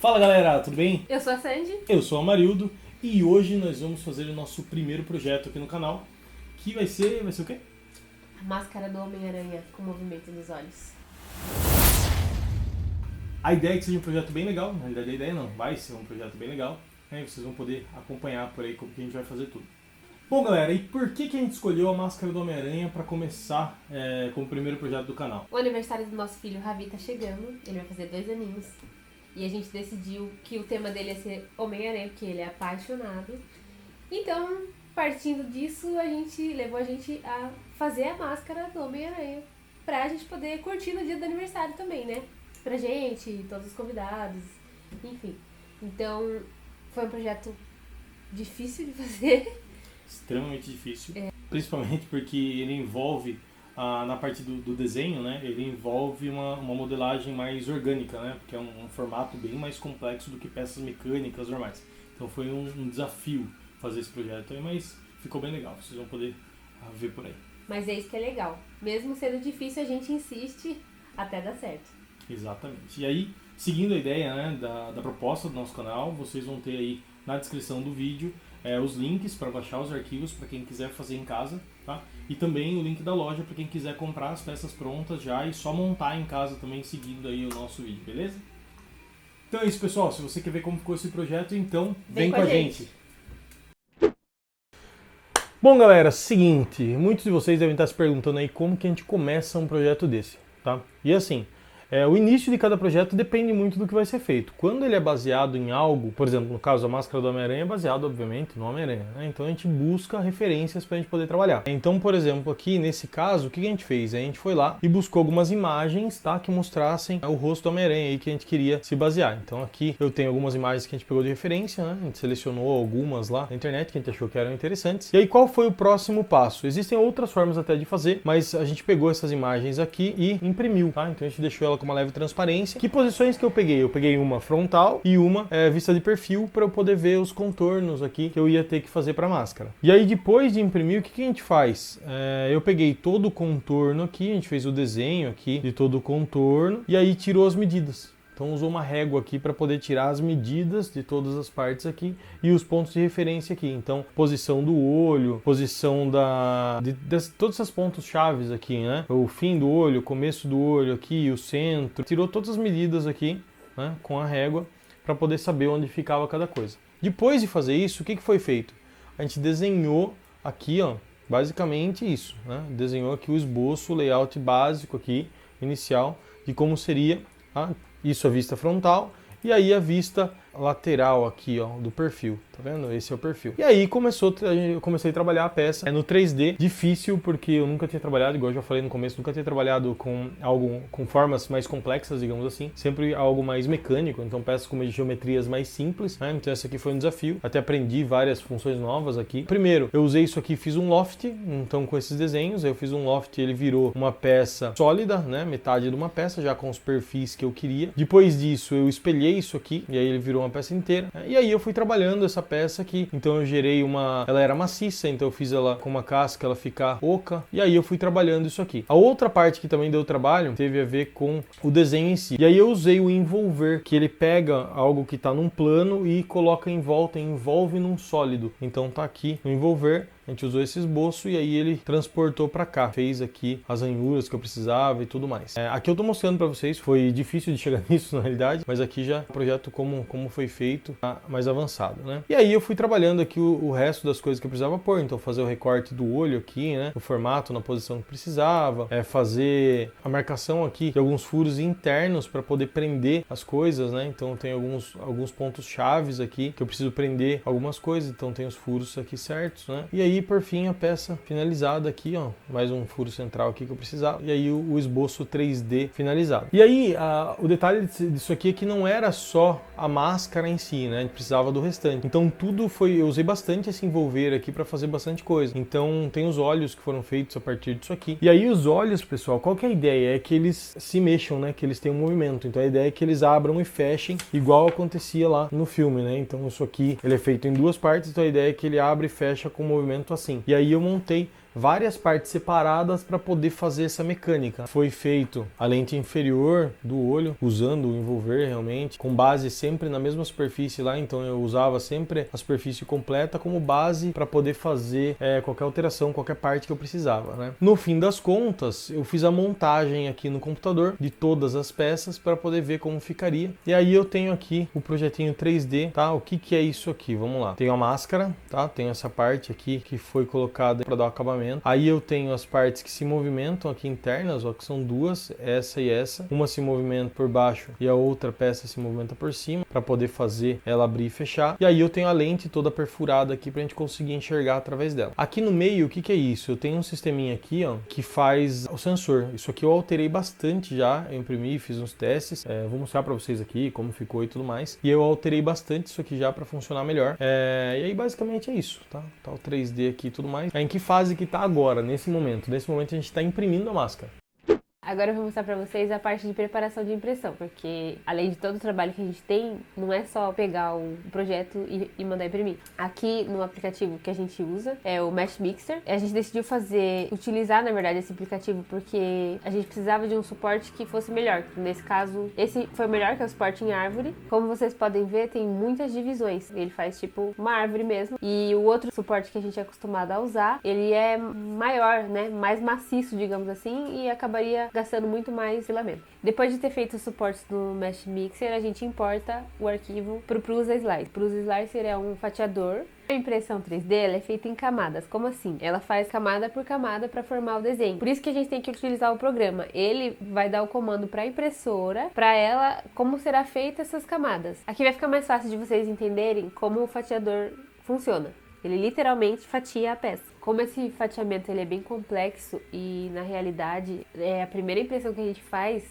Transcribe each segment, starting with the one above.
Fala galera, tudo bem? Eu sou a Sandy. Eu sou o Amarildo e hoje nós vamos fazer o nosso primeiro projeto aqui no canal, que vai ser o quê? A máscara do Homem-Aranha com movimento dos olhos. A ideia é que seja um projeto bem legal, na realidade a ideia não, vai ser um projeto bem legal, né? Vocês vão poder acompanhar por aí como que a gente vai fazer tudo. Bom galera, e por que a gente escolheu a máscara do Homem-Aranha para começar como primeiro projeto do canal? O aniversário do nosso filho Ravi tá chegando, ele vai fazer 2 aninhos. E a gente decidiu que o tema dele ia ser Homem-Aranha, porque ele é apaixonado. Então, partindo disso, levou a gente a fazer a máscara do Homem-Aranha. Pra gente poder curtir no dia do aniversário também, né? Pra gente, todos os convidados, enfim. Então, foi um projeto difícil de fazer. Extremamente difícil, principalmente porque ele envolve, na parte do desenho, né, ele envolve uma modelagem mais orgânica, né, porque é um formato bem mais complexo do que peças mecânicas normais. Então foi um desafio fazer esse projeto aí, mas ficou bem legal, vocês vão poder ver por aí. Mas é isso que é legal. Mesmo sendo difícil, a gente insiste até dar certo. Exatamente. E aí, seguindo a ideia, né, da proposta do nosso canal, vocês vão ter aí na descrição do vídeo os links para baixar os arquivos para quem quiser fazer em casa, tá? E também o link da loja para quem quiser comprar as peças prontas já e só montar em casa também seguindo aí o nosso vídeo, beleza? Então é isso, pessoal. Se você quer ver como ficou esse projeto, então vem com a gente. Bom, galera, seguinte, muitos de vocês devem estar se perguntando aí como que a gente começa um projeto desse, tá? E assim, o início de cada projeto depende muito do que vai ser feito. Quando ele é baseado em algo, por exemplo, no caso a máscara do Homem-Aranha é baseado, obviamente, no Homem-Aranha, né? Então a gente busca referências para a gente poder trabalhar. Então, por exemplo, aqui nesse caso, o que a gente fez? A gente foi lá e buscou algumas imagens, tá, que mostrassem o rosto do Homem-Aranha aí que a gente queria se basear. Então aqui eu tenho algumas imagens que a gente pegou de referência, né? A gente selecionou algumas lá na internet que a gente achou que eram interessantes. E aí qual foi o próximo passo? Existem outras formas até de fazer, mas a gente pegou essas imagens aqui e imprimiu, tá? Então a gente deixou ela com uma leve transparência. Que posições que eu peguei? Eu peguei uma frontal e uma vista de perfil para eu poder ver os contornos aqui que eu ia ter que fazer para a máscara. E aí depois de imprimir, o que a gente faz? Eu peguei todo o contorno aqui, a gente fez o desenho aqui de todo o contorno e aí tirou as medidas. Então usou uma régua aqui para poder tirar as medidas de todas as partes aqui e os pontos de referência aqui. Então posição do olho, posição de todos esses pontos chaves aqui, né? O fim do olho, o começo do olho aqui, o centro. Tirou todas as medidas aqui, né, com a régua para poder saber onde ficava cada coisa. Depois de fazer isso, o que foi feito? A gente desenhou aqui, ó, basicamente isso, né? Desenhou aqui o esboço, o layout básico aqui, inicial, de como seria isso a vista frontal e aí a vista lateral aqui, ó, do perfil, tá vendo? Esse é o perfil. E aí eu comecei a trabalhar a peça no 3D, difícil porque eu nunca tinha trabalhado, igual eu já falei no começo, nunca tinha trabalhado com algo com formas mais complexas, digamos assim, sempre algo mais mecânico, então peças com geometrias mais simples, né? Então esse aqui foi um desafio, até aprendi várias funções novas aqui. Primeiro, eu usei isso aqui, fiz um loft, então com esses desenhos, eu fiz um loft, ele virou uma peça sólida, né? Metade de uma peça, já com os perfis que eu queria. Depois disso, eu espelhei isso aqui, e aí ele virou uma peça inteira, e aí eu fui trabalhando essa peça aqui, então eu gerei ela era maciça, então eu fiz ela com uma casca, ela ficar oca, e aí eu fui trabalhando isso aqui. A outra parte que também deu trabalho teve a ver com o desenho em si, e aí eu usei o envolver, que ele pega algo que está num plano e coloca em volta, envolve num sólido, então tá aqui no envolver. A gente usou esse esboço e aí ele transportou para cá, fez aqui as ranhuras que eu precisava e tudo mais. Aqui eu tô mostrando para vocês, foi difícil de chegar nisso na realidade, mas aqui já o projeto como foi feito, tá mais avançado, né? E aí eu fui trabalhando aqui o resto das coisas que eu precisava pôr, então fazer o recorte do olho aqui, né? O formato na posição que precisava, fazer a marcação aqui de alguns furos internos para poder prender as coisas, né? Então tem alguns pontos chaves aqui que eu preciso prender algumas coisas, então tem os furos aqui certos, né? E aí por fim a peça finalizada aqui, ó, mais um furo central aqui que eu precisava, e aí o esboço 3D finalizado. E aí o detalhe disso aqui é que não era só a máscara em si, né? A gente precisava do restante. Então tudo eu usei bastante esse envolver aqui para fazer bastante coisa. Então tem os olhos que foram feitos a partir disso aqui. E aí os olhos, pessoal, qual que é a ideia? É que eles se mexam, né? Que eles tenham um movimento. Então a ideia é que eles abram e fechem igual acontecia lá no filme, né? Então isso aqui ele é feito em duas partes, então a ideia é que ele abre e fecha com um movimento assim. E aí eu montei várias partes separadas para poder fazer essa mecânica. Foi feito a lente inferior do olho, usando o envolver realmente, com base sempre na mesma superfície lá, então eu usava sempre a superfície completa como base para poder fazer qualquer alteração, qualquer parte que eu precisava, né? No fim das contas, eu fiz a montagem aqui no computador de todas as peças para poder ver como ficaria. E aí eu tenho aqui o projetinho 3D, tá? O que que é isso aqui? Vamos lá. Tenho a máscara, tá? Tenho essa parte aqui que foi colocada para dar o acabamento. Aí eu tenho as partes que se movimentam aqui internas, ó, que são duas, essa e essa. Uma se movimenta por baixo e a outra peça se movimenta por cima para poder fazer ela abrir e fechar. E aí eu tenho a lente toda perfurada aqui pra gente conseguir enxergar através dela. Aqui no meio, o que que é isso? Eu tenho um sisteminha aqui, ó, que faz o sensor. Isso aqui eu alterei bastante já, eu imprimi, fiz uns testes. Vou mostrar pra vocês aqui como ficou e tudo mais. E eu alterei bastante isso aqui já pra funcionar melhor. E aí basicamente é isso, tá? Tá o 3D aqui e tudo mais. Em que fase que tá agora, nesse momento? Nesse momento a gente tá imprimindo a máscara. Agora eu vou mostrar pra vocês a parte de preparação de impressão, porque além de todo o trabalho que a gente tem, não é só pegar o projeto e mandar imprimir. Aqui no aplicativo que a gente usa, é o Mesh Mixer, a gente decidiu utilizar na verdade esse aplicativo porque a gente precisava de um suporte que fosse melhor. Nesse caso, esse foi melhor que o suporte em árvore. Como vocês podem ver, tem muitas divisões. Ele faz tipo uma árvore mesmo. E o outro suporte que a gente é acostumado a usar, ele é maior, né? Mais maciço, digamos assim, e acabaria gastando muito mais filamento. Depois de ter feito os suportes do Mesh Mixer, a gente importa o arquivo para o Prusa Slicer. Prusa Slicer é um fatiador. A impressão 3D ela é feita em camadas. Como assim? Ela faz camada por camada para formar o desenho. Por isso que a gente tem que utilizar o programa. Ele vai dar o comando para a impressora, para ela, como será feita essas camadas. Aqui vai ficar mais fácil de vocês entenderem como o fatiador funciona. Ele literalmente fatia a peça. Como esse fatiamento ele é bem complexo e na realidade é a primeira impressão que a gente faz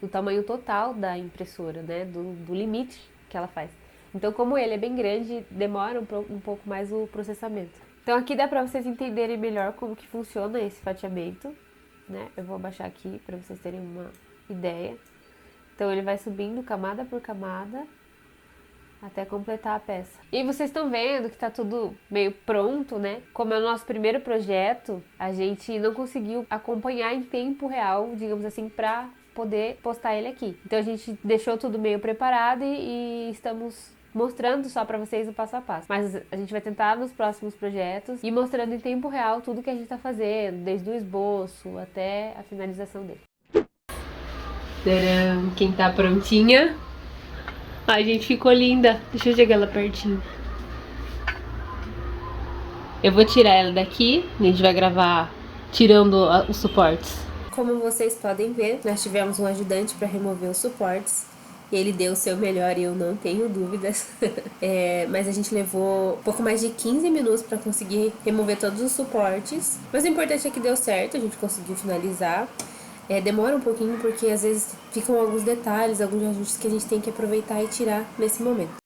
no tamanho total da impressora, né? Do limite que ela faz. Então, como ele é bem grande, demora um pouco mais o processamento. Então aqui dá para vocês entenderem melhor como que funciona esse fatiamento, né? Eu vou abaixar aqui para vocês terem uma ideia. Então ele vai subindo camada por camada até completar a peça. E vocês estão vendo que tá tudo meio pronto, né? Como é o nosso primeiro projeto, a gente não conseguiu acompanhar em tempo real, digamos assim, para poder postar ele aqui. Então a gente deixou tudo meio preparado e estamos mostrando só para vocês o passo a passo. Mas a gente vai tentar nos próximos projetos ir mostrando em tempo real tudo que a gente tá fazendo, desde o esboço até a finalização dele. Tcharam! Quem tá prontinha? Ai, gente, ficou linda. Deixa eu chegar lá pertinho. Eu vou tirar ela daqui. A gente vai gravar tirando os suportes. Como vocês podem ver, nós tivemos um ajudante para remover os suportes. E ele deu o seu melhor e eu não tenho dúvidas. Mas a gente levou um pouco mais de 15 minutos para conseguir remover todos os suportes. Mas o importante é que deu certo, a gente conseguiu finalizar. Demora um pouquinho porque às vezes ficam alguns detalhes, alguns ajustes que a gente tem que aproveitar e tirar nesse momento.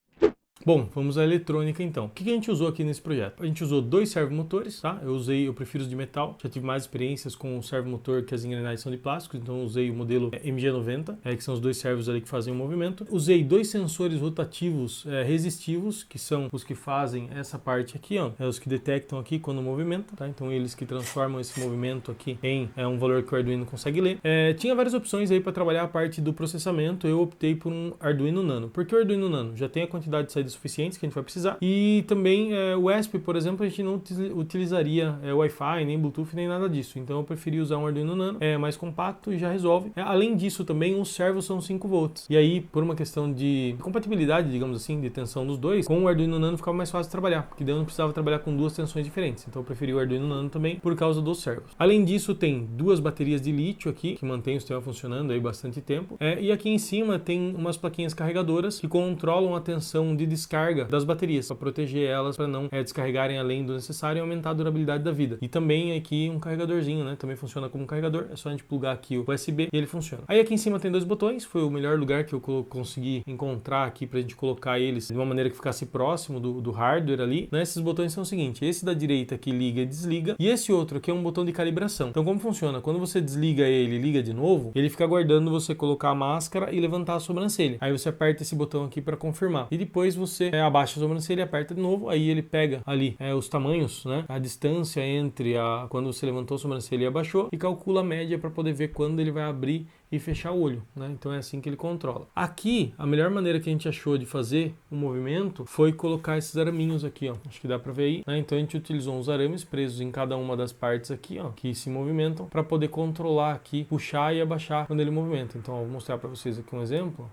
Bom, vamos à eletrônica então. O que a gente usou aqui nesse projeto? A gente usou 2 servomotores, tá? Eu prefiro os de metal, já tive mais experiências com o servomotor que as engrenagens são de plástico, então eu usei o modelo MG90, que são os 2 servos ali que fazem o movimento. Usei 2 sensores rotativos resistivos, que são os que fazem essa parte aqui, ó, os que detectam aqui quando movimenta, tá? Então eles que transformam esse movimento aqui em um valor que o Arduino consegue ler. Tinha várias opções aí para trabalhar a parte do processamento, eu optei por um Arduino Nano. Por que o Arduino Nano? Já tem a quantidade de saídas suficientes que a gente vai precisar. E também o ESP, por exemplo, a gente não utilizaria Wi-Fi, nem Bluetooth, nem nada disso. Então eu preferi usar um Arduino Nano, mais compacto e já resolve. Além disso também, os servos são 5 volts. E aí, por uma questão de compatibilidade, digamos assim, de tensão dos dois, com o Arduino Nano ficava mais fácil de trabalhar, porque daí eu não precisava trabalhar com 2 tensões diferentes. Então eu preferi o Arduino Nano também por causa dos servos. Além disso, tem 2 baterias de lítio aqui, que mantém o sistema funcionando aí bastante tempo. E aqui em cima tem umas plaquinhas carregadoras que controlam a tensão de descarga das baterias, para proteger elas, para não descarregarem além do necessário e aumentar a durabilidade da vida. E também aqui um carregadorzinho, né? Também funciona como um carregador, é só a gente plugar aqui o USB e ele funciona. Aí aqui em cima tem 2 botões, foi o melhor lugar que eu consegui encontrar aqui pra gente colocar eles de uma maneira que ficasse próximo do hardware ali, né? Esses botões são o seguinte, esse da direita aqui liga e desliga, e esse outro aqui é um botão de calibração. Então como funciona? Quando você desliga ele e liga de novo, ele fica aguardando você colocar a máscara e levantar a sobrancelha. Aí você aperta esse botão aqui para confirmar. E depois você abaixa a sobrancelha e aperta de novo, aí ele pega ali os tamanhos, né, a distância entre quando você levantou a sobrancelha e abaixou, e calcula a média para poder ver quando ele vai abrir e fechar o olho, né? Então é assim que ele controla. Aqui, a melhor maneira que a gente achou de fazer o movimento foi colocar esses araminhos aqui, ó. Acho que dá pra ver aí, né? Então a gente utilizou uns arames presos em cada uma das partes aqui, ó, que se movimentam, para poder controlar aqui, puxar e abaixar quando ele movimenta. Então, ó, vou mostrar para vocês aqui um exemplo.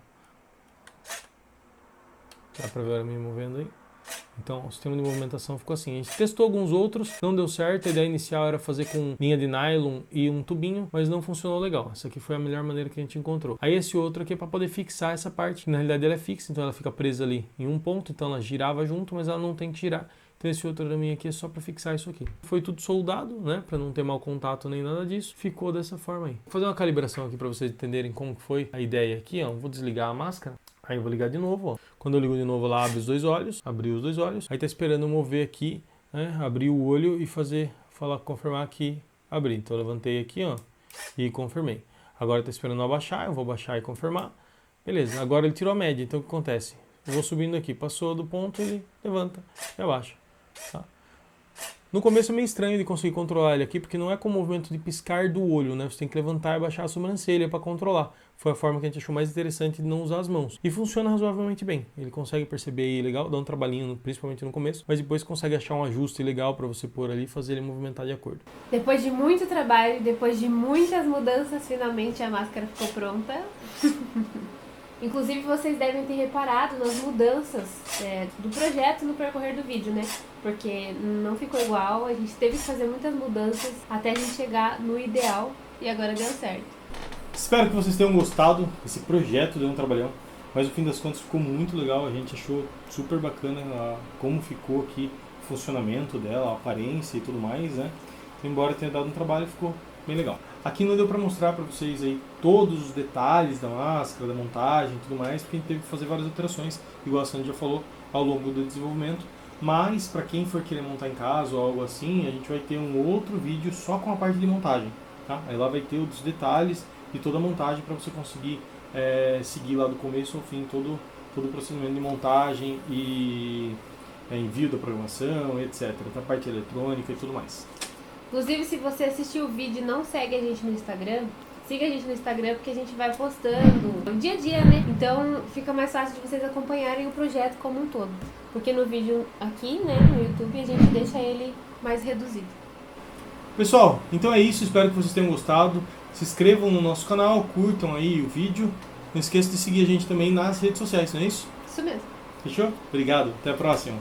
Dá pra ver o arame movendo aí? Então, o sistema de movimentação ficou assim. A gente testou alguns outros, não deu certo. A ideia inicial era fazer com linha de nylon e um tubinho, mas não funcionou legal. Essa aqui foi a melhor maneira que a gente encontrou. Aí esse outro aqui é para poder fixar essa parte. Na realidade ela é fixa, então ela fica presa ali em um ponto, então ela girava junto, mas ela não tem que girar. Então esse outro araminho aqui é só para fixar isso aqui. Foi tudo soldado, né, para não ter mau contato nem nada disso. Ficou dessa forma aí. Vou fazer uma calibração aqui para vocês entenderem como foi a ideia aqui, ó. Vou desligar a máscara. Aí eu vou ligar de novo, ó. Quando eu ligo de novo, ela abre os dois olhos, abriu os dois olhos. Aí tá esperando eu mover aqui, né, abrir o olho e confirmar que abri. Então eu levantei aqui, ó, e confirmei. Agora tá esperando eu abaixar, eu vou abaixar e confirmar. Beleza, agora ele tirou a média, então o que acontece? Eu vou subindo aqui, passou do ponto, ele levanta e abaixa, tá? No começo é meio estranho de conseguir controlar ele aqui, porque não é com o movimento de piscar do olho, né? Você tem que levantar e abaixar a sobrancelha para controlar. Foi a forma que a gente achou mais interessante de não usar as mãos. E funciona razoavelmente bem. Ele consegue perceber aí legal, dá um trabalhinho, principalmente no começo, mas depois consegue achar um ajuste legal para você pôr ali e fazer ele movimentar de acordo. Depois de muito trabalho, depois de muitas mudanças, finalmente a máscara ficou pronta. Inclusive, vocês devem ter reparado nas mudanças do projeto no percorrer do vídeo, né? Porque não ficou igual, a gente teve que fazer muitas mudanças até a gente chegar no ideal e agora deu certo. Espero que vocês tenham gostado. Esse projeto deu um trabalhão, mas no fim das contas ficou muito legal. A gente achou super bacana como ficou aqui o funcionamento dela, a aparência e tudo mais, né? Embora tenha dado um trabalho, ficou bem legal. Aqui não deu para mostrar para vocês aí todos os detalhes da máscara, da montagem e tudo mais, porque a gente teve que fazer várias alterações, igual a Sandy já falou, ao longo do desenvolvimento. Mas para quem for querer montar em casa ou algo assim, a gente vai ter um outro vídeo só com a parte de montagem, tá? Aí lá vai ter os detalhes de toda a montagem para você conseguir seguir lá do começo ao fim todo o procedimento de montagem e envio da programação, etc. A parte eletrônica e tudo mais. Inclusive, se você assistiu o vídeo e não segue a gente no Instagram, siga a gente no Instagram porque a gente vai postando dia a dia, né? Então fica mais fácil de vocês acompanharem o projeto como um todo. Porque no vídeo aqui, né, no YouTube, a gente deixa ele mais reduzido. Pessoal, então é isso. Espero que vocês tenham gostado. Se inscrevam no nosso canal, curtam aí o vídeo. Não esqueça de seguir a gente também nas redes sociais, não é isso? Isso mesmo. Fechou? Obrigado. Até a próxima.